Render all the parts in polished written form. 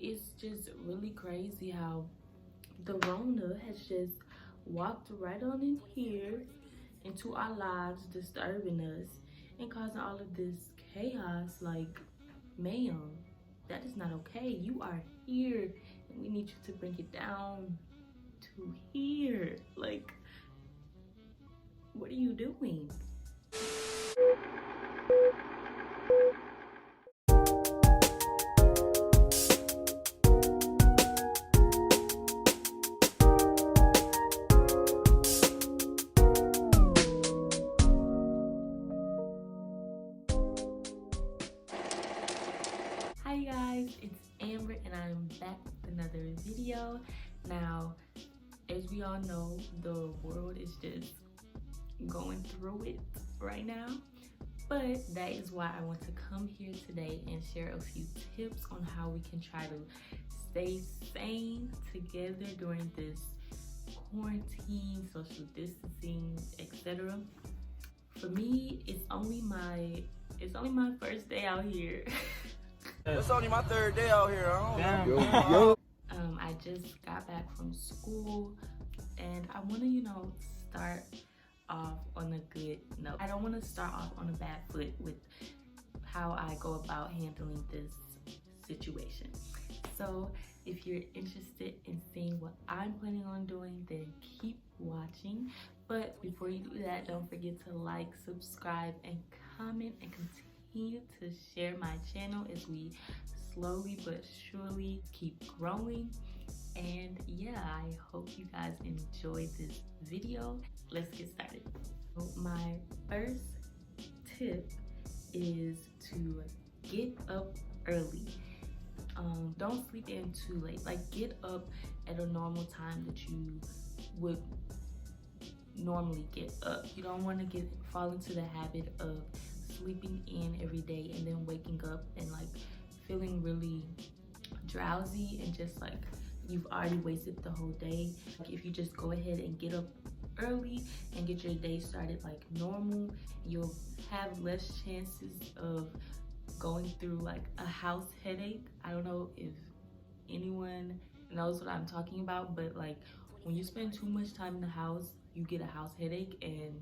it's just really crazy how the Rona has just walked right on in here into our lives, disturbing us and causing all of this chaos. Like, ma'am, that is not okay. You are here and we need you to bring it down to here. Like, what are you doing? Hi guys, it's Amber and I'm back with another video. Now, as we all know, the world is just going through it right now, but that is why I want to come here today and share a few tips on how we can try to stay sane together during this quarantine, social distancing, etc. For me, it's only my first day out here. It's only my third day out here. I just got back from school and I want to, start off on a good note. I don't want to start off on a bad foot with how I go about handling this situation. So if you're interested in seeing what I'm planning on doing, then keep watching. But before you do that, don't forget to like, subscribe, and comment, and continue to share my channel as we slowly but surely keep growing. And yeah, I hope you guys enjoyed this video. Let's get started. So my first tip is to get up early. Don't sleep in too late. Like, get up at a normal time that you would normally get up. You don't want to fall into the habit of sleeping in every day and then waking up and like feeling really drowsy and just like you've already wasted the whole day. Like, if you just go ahead and get up early and get your day started like normal, you'll have less chances of going through like a house headache. I don't know if anyone knows what I'm talking about, but like when you spend too much time in the house, you get a house headache, and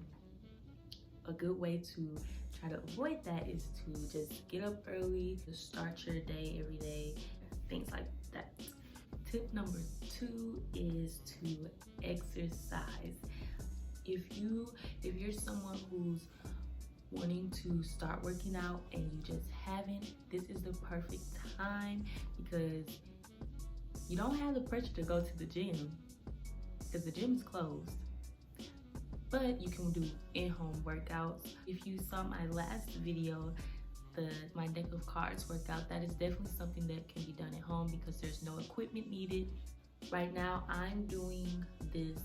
a good way to try to avoid that is to just get up early, to start your day every day, things like that. Tip number 2 is to exercise. If you're someone who's wanting to start working out and you just haven't, this is the perfect time, because you don't have the pressure to go to the gym because the gym is closed. But you can do in-home workouts. If you saw my last video, my deck of cards workout, that is definitely something that can be done at home because there's no equipment needed. Right now, I'm doing this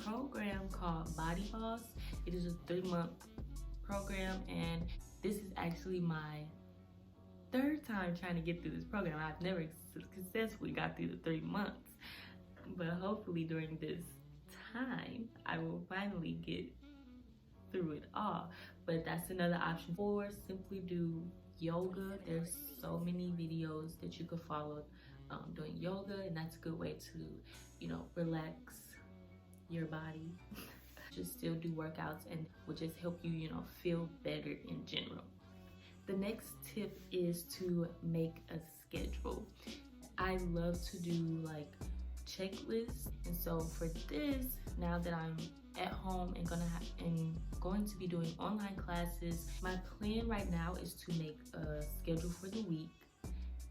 program called Body Boss. It is a 3-month program, and this is actually my 3rd time trying to get through this program. I've never successfully got through the 3 months, but hopefully during this time I will finally get through it all. But that's another option. Or simply do yoga. There's so many videos that you could follow doing yoga, and that's a good way to relax your body. Just still do workouts and will just help you feel better in general. The next tip is to make a schedule. I love to do like checklists, and so for this, now that I'm at home and going to be doing online classes, my plan right now is to make a schedule for the week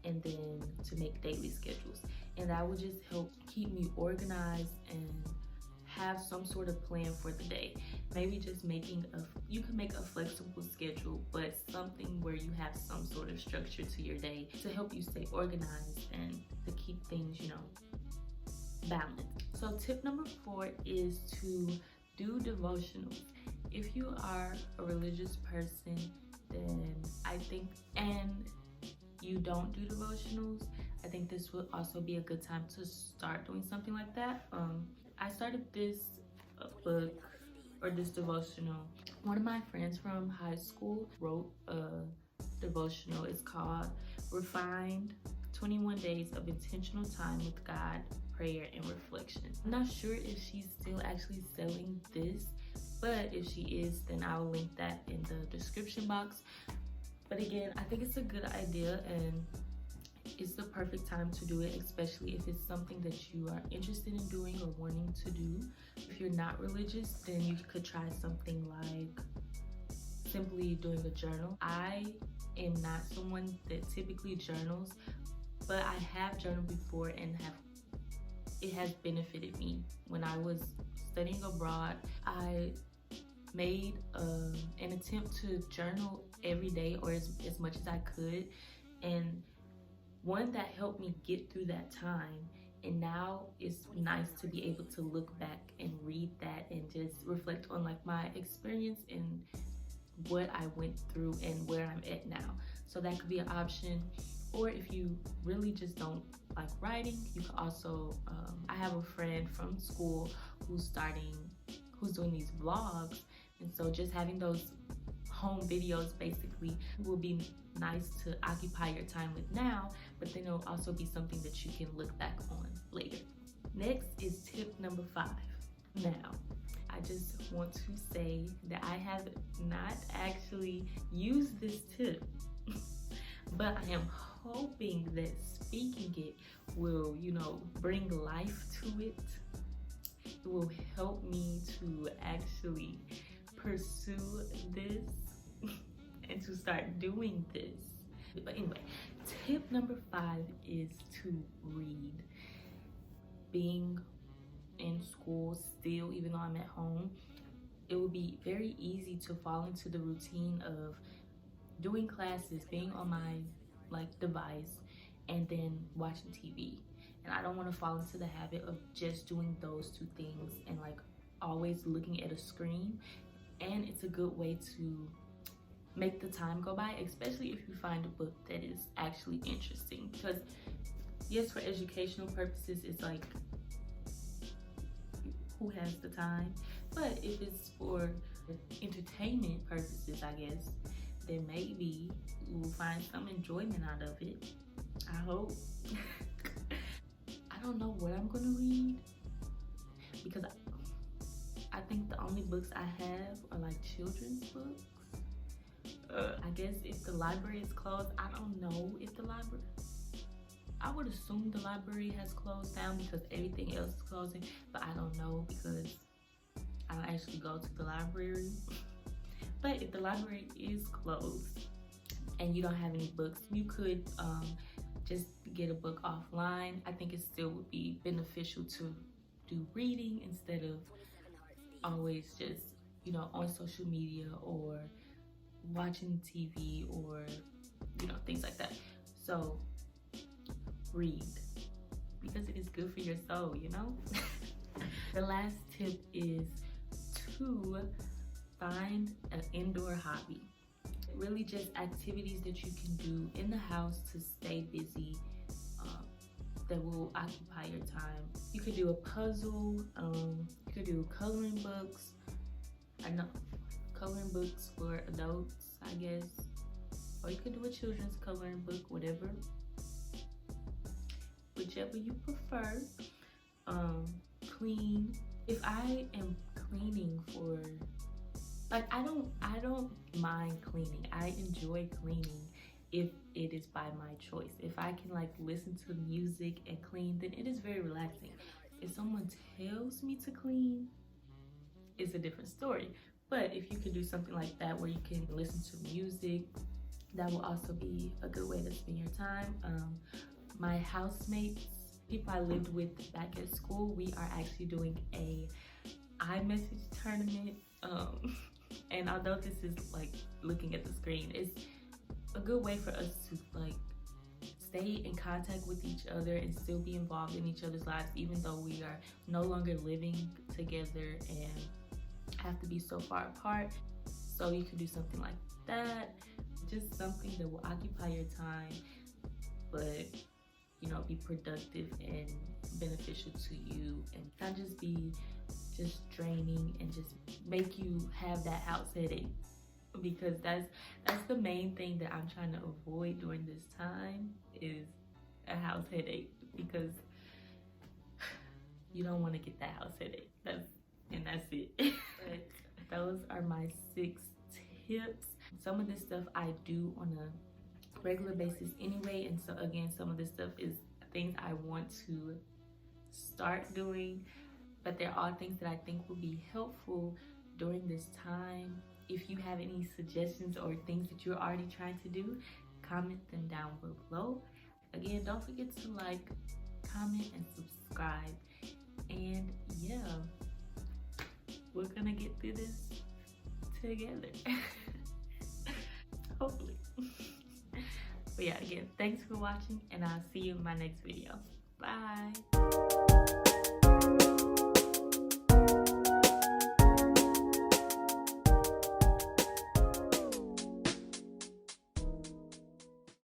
and then to make daily schedules, and that will just help keep me organized and have some sort of plan for the day. Maybe just you can make a flexible schedule, but something where you have some sort of structure to your day to help you stay organized and to keep things balanced. So tip number 4 is to do devotionals. If you are a religious person, then I think, and you don't do devotionals, I think this would also be a good time to start doing something like that. I started this book or this devotional. One of my friends from high school wrote a devotional. It's called Refined 21 days of intentional time with God, prayer, and reflection. I'm not sure if she's still actually selling this, but if she is, then I'll link that in the description box. But again, I think it's a good idea, and it's the perfect time to do it, especially if it's something that you are interested in doing or wanting to do. If you're not religious, then you could try something like simply doing a journal. I am not someone that typically journals, but I have journaled before and it has benefited me. When I was studying abroad, I made an attempt to journal every day, or as much as I could, and one that helped me get through that time. And now it's nice to be able to look back and read that and just reflect on like my experience and what I went through and where I'm at now. So that could be an option. Or if you really just don't like writing, you could also, I have a friend from school who's doing these vlogs. And so just having those home videos basically will be nice to occupy your time with now, but then it'll also be something that you can look back on later. Next is tip number 5. Now, I just want to say that I have not actually used this tip, but I am hoping that speaking it will, bring life to it. It will help me to actually pursue this and to start doing this. But anyway, tip number 5 is to read. Being in school still, even though I'm at home, it will be very easy to fall into the routine of doing classes, being on my device, and then watching TV. And I don't want to fall into the habit of just doing those two things and always looking at a screen. And it's a good way to make the time go by, especially if you find a book that is actually interesting. Because yes, for educational purposes, it's like, who has the time? But if it's for entertainment purposes, I guess, then maybe we'll find some enjoyment out of it. I hope. I don't know what I'm gonna read, because I think the only books I have are children's books. I guess if the library is closed, I don't know if the library, I would assume the library has closed down because everything else is closing, but I don't know because I don't actually go to the library. But if the library is closed and you don't have any books, you could just get a book offline. I think it still would be beneficial to do reading instead of always just, on social media or watching TV or, things like that. So read, because it is good for your soul, The last tip is to find an indoor hobby. Really just activities that you can do in the house to stay busy, that will occupy your time. You could do a puzzle, you could do coloring books. I know, coloring books for adults, I guess. Or you could do a children's coloring book, whichever you prefer. Clean. If I am cleaning for, I don't mind cleaning. I enjoy cleaning if it is by my choice. If I can listen to music and clean, then it is very relaxing. If someone tells me to clean, it's a different story. But if you could do something like that where you can listen to music, that will also be a good way to spend your time. My housemates, people I lived with back at school, we are actually doing a iMessage tournament. And although this is looking at the screen, it's a good way for us to stay in contact with each other and still be involved in each other's lives, even though we are no longer living together and have to be so far apart. So you can do something like that, just something that will occupy your time, but be productive and beneficial to you, and not just be draining and just make you have that house headache, because that's the main thing that I'm trying to avoid during this time, is a house headache, because you don't want to get that house headache. That's it. But those are my 6 tips. Some of this stuff I do on a regular basis anyway, and so again, some of this stuff is things I want to start doing, but they're all things that I think will be helpful during this time. If you have any suggestions or things that you're already trying to do, comment them down below. Again, don't forget to like, comment, and subscribe. And yeah, we're gonna get through this together. Hopefully. But yeah, again, thanks for watching, and I'll see you in my next video. Bye.